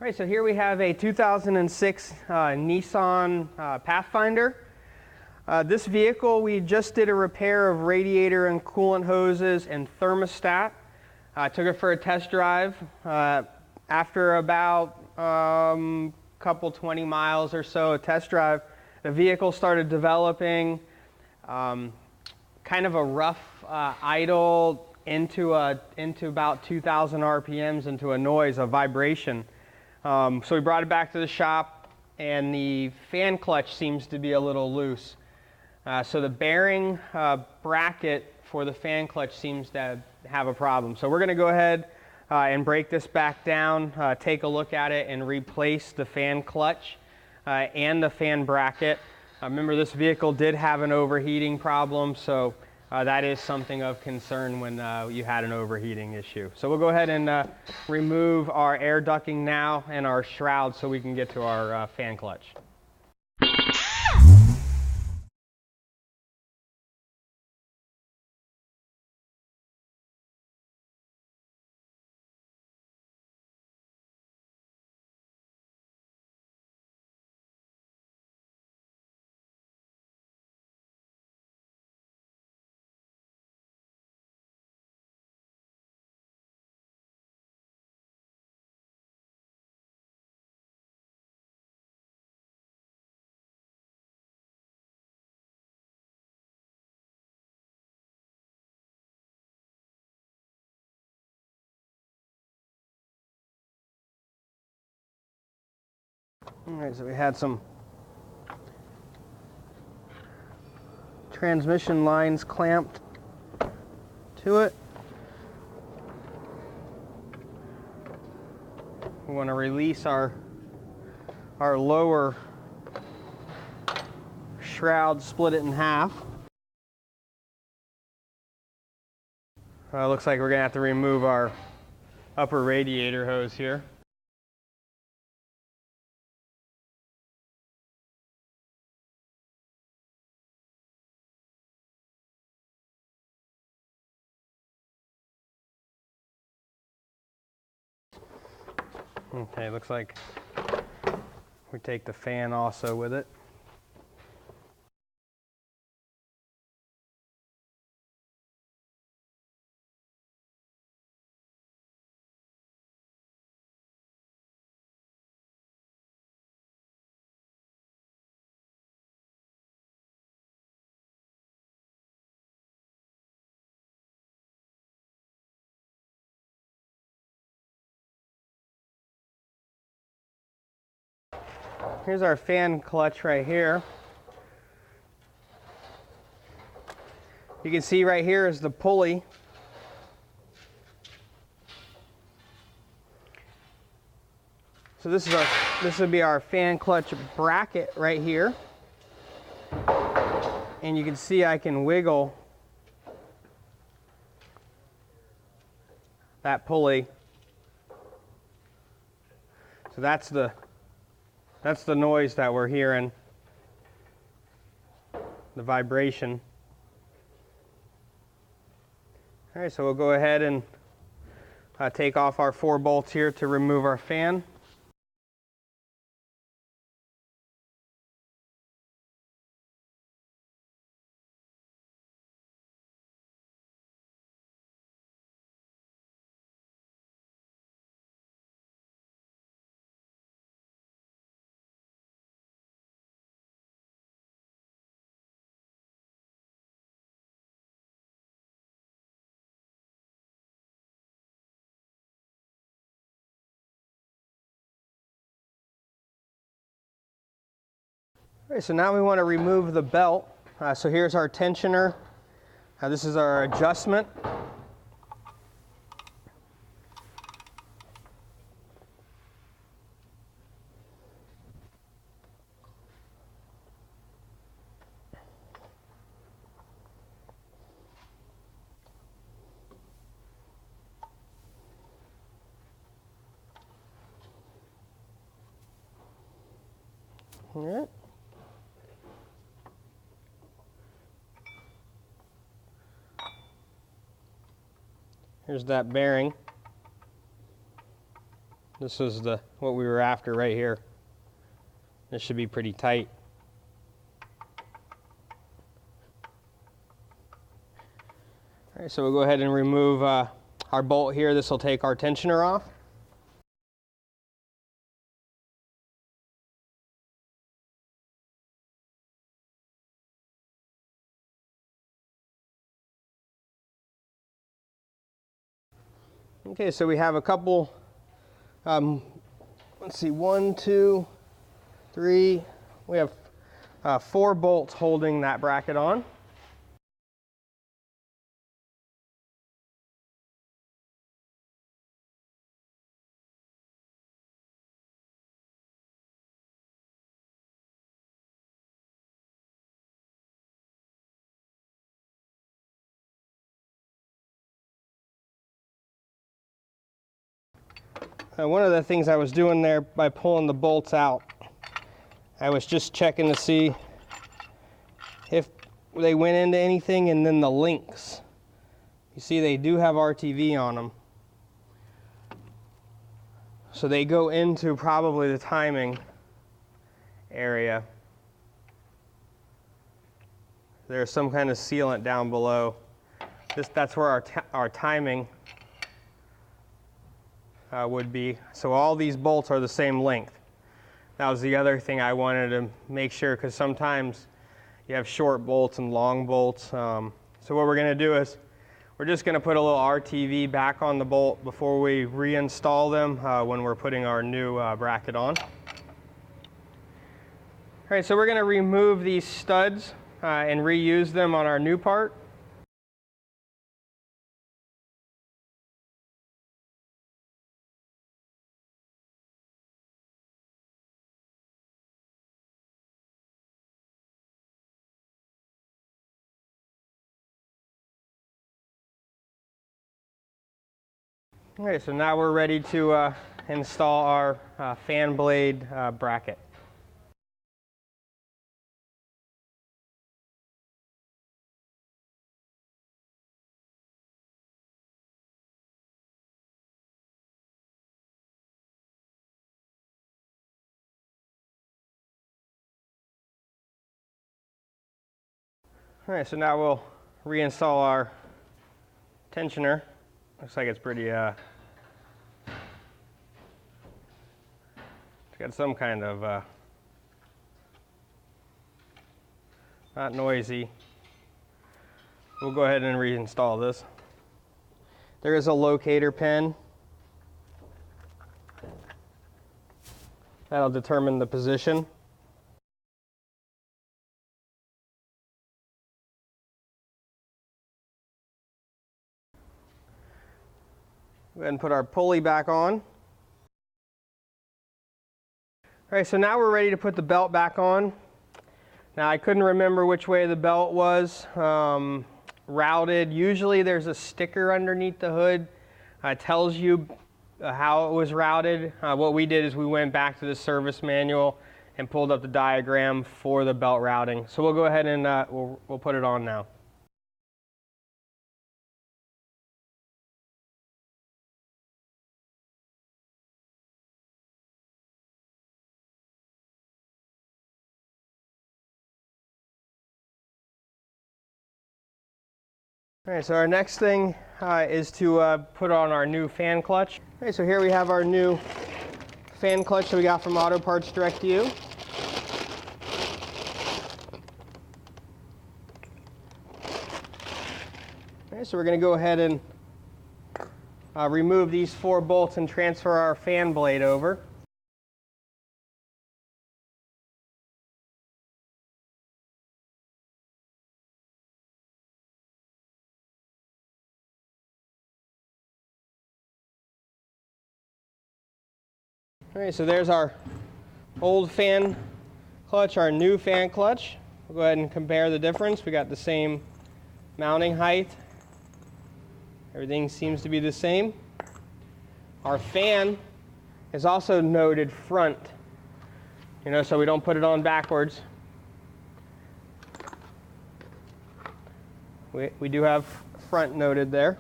All right, so here we have a 2006 Nissan Pathfinder. This vehicle, we just did a repair of radiator and coolant hoses and thermostat. Took it for a test drive. After about couple 20 miles or so, a test drive, the vehicle started developing kind of a rough idle into about 2,000 RPMs, into a noise, a vibration. So we brought it back to the shop, and the fan clutch seems to be a little loose. So the bearing bracket for the fan clutch seems to have a problem. So we're going to go ahead and break this back down, take a look at it, and replace the fan clutch and the fan bracket. Remember, this vehicle did have an overheating problem, so that is something of concern when you had an overheating issue. So we'll go ahead and remove our air ducting now and our shroud so we can get to our fan clutch. All right, so we had some transmission lines clamped to it. We want to release our lower shroud, split it in half. Looks like we're going to have to remove our upper radiator hose here. Okay, looks like we take the fan also with it. Here's our fan clutch right here. You can see right here is the pulley. So this would be our fan clutch bracket right here. And you can see I can wiggle that pulley. So that's the noise that we're hearing, the vibration. All right, so we'll go ahead and take off our 4 bolts here to remove our fan. All right, so now we want to remove the belt. So here's our tensioner. This is our adjustment. All right. Here's that bearing. This is what we were after right here. This should be pretty tight. All right, so we'll go ahead and remove our bolt here. This will take our tensioner off. Okay, so we have a couple, let's see, 1, 2, 3, we have 4 bolts holding that bracket on. One of the things I was doing there by pulling the bolts out, I was just checking to see if they went into anything, and then the links. You see they do have RTV on them. So they go into probably the timing area. There's some kind of sealant down below. That's where our timing would be. So all these bolts are the same length. That was the other thing I wanted to make sure, because sometimes you have short bolts and long bolts. So what we're going to do is we're just going to put a little RTV back on the bolt before we reinstall them when we're putting our new bracket on. All right, so we're going to remove these studs and reuse them on our new part. Okay, so now we're ready to install our fan blade bracket. All right, so now we'll reinstall our tensioner. Looks like it's pretty, it's got some kind of, not noisy. We'll go ahead and reinstall this. There is a locator pin. That'll determine the position. Go ahead and put our pulley back on. All right, so now we're ready to put the belt back on. Now I couldn't remember which way the belt was routed. Usually there's a sticker underneath the hood. It tells you how it was routed. What we did is we went back to the service manual and pulled up the diagram for the belt routing. So we'll go ahead and we'll put it on now. All right, so our next thing is to put on our new fan clutch. All right, so here we have our new fan clutch that we got from Auto Parts Direct to You. All right, so we're going to go ahead and remove these 4 bolts and transfer our fan blade over. All right, so there's our old fan clutch, our new fan clutch. We'll go ahead and compare the difference. We got the same mounting height. Everything seems to be the same. Our fan is also noted front, so we don't put it on backwards. We do have front noted there.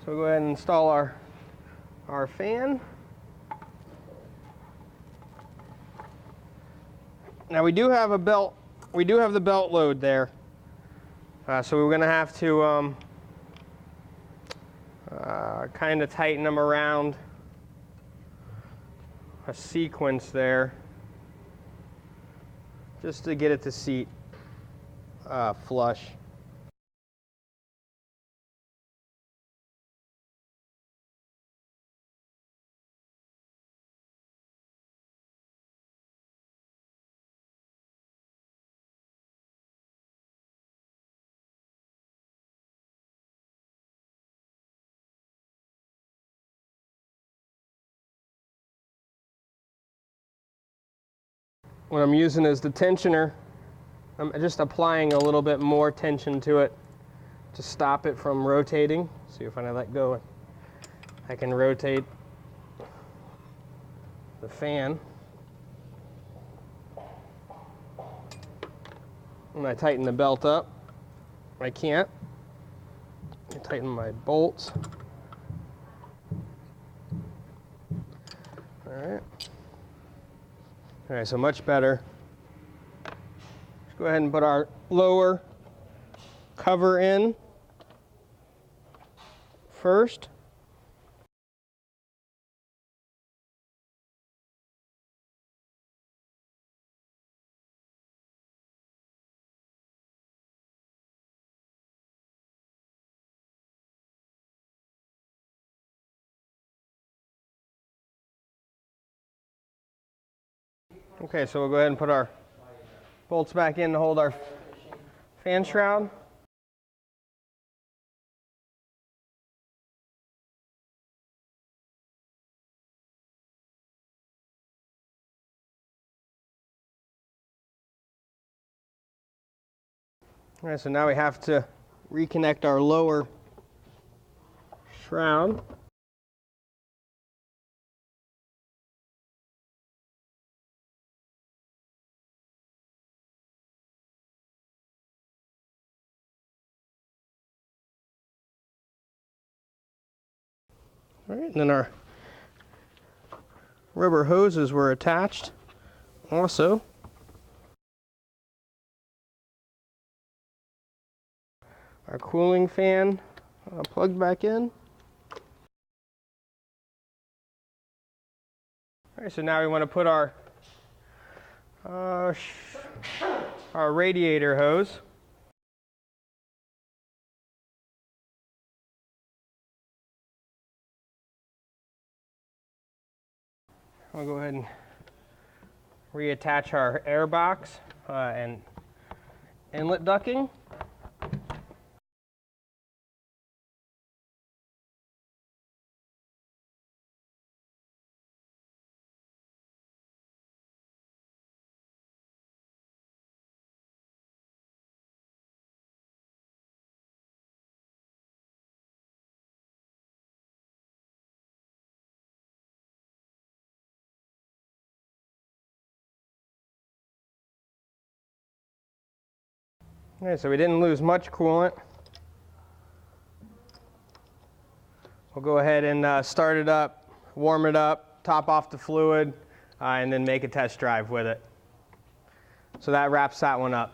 So we'll go ahead and install our fan. Now we do have a belt. We do have the belt load there, so we're going to have to kind of tighten them around a sequence there, just to get it to seat flush. What I'm using is the tensioner. I'm just applying a little bit more tension to it to stop it from rotating. See if when I let go, I can rotate the fan. When I tighten the belt up, I can't. I tighten my bolts. All right, so much better. Let's go ahead and put our lower cover in first. Okay, so we'll go ahead and put our bolts back in to hold our fan shroud. All right, so now we have to reconnect our lower shroud. All right, and then our rubber hoses were attached also. Our cooling fan plugged back in. All right, so now we want to put our radiator hose. I'll go ahead and reattach our air box and inlet ducting. Okay, so we didn't lose much coolant. We'll go ahead and start it up, warm it up, top off the fluid, and then make a test drive with it. So that wraps that one up.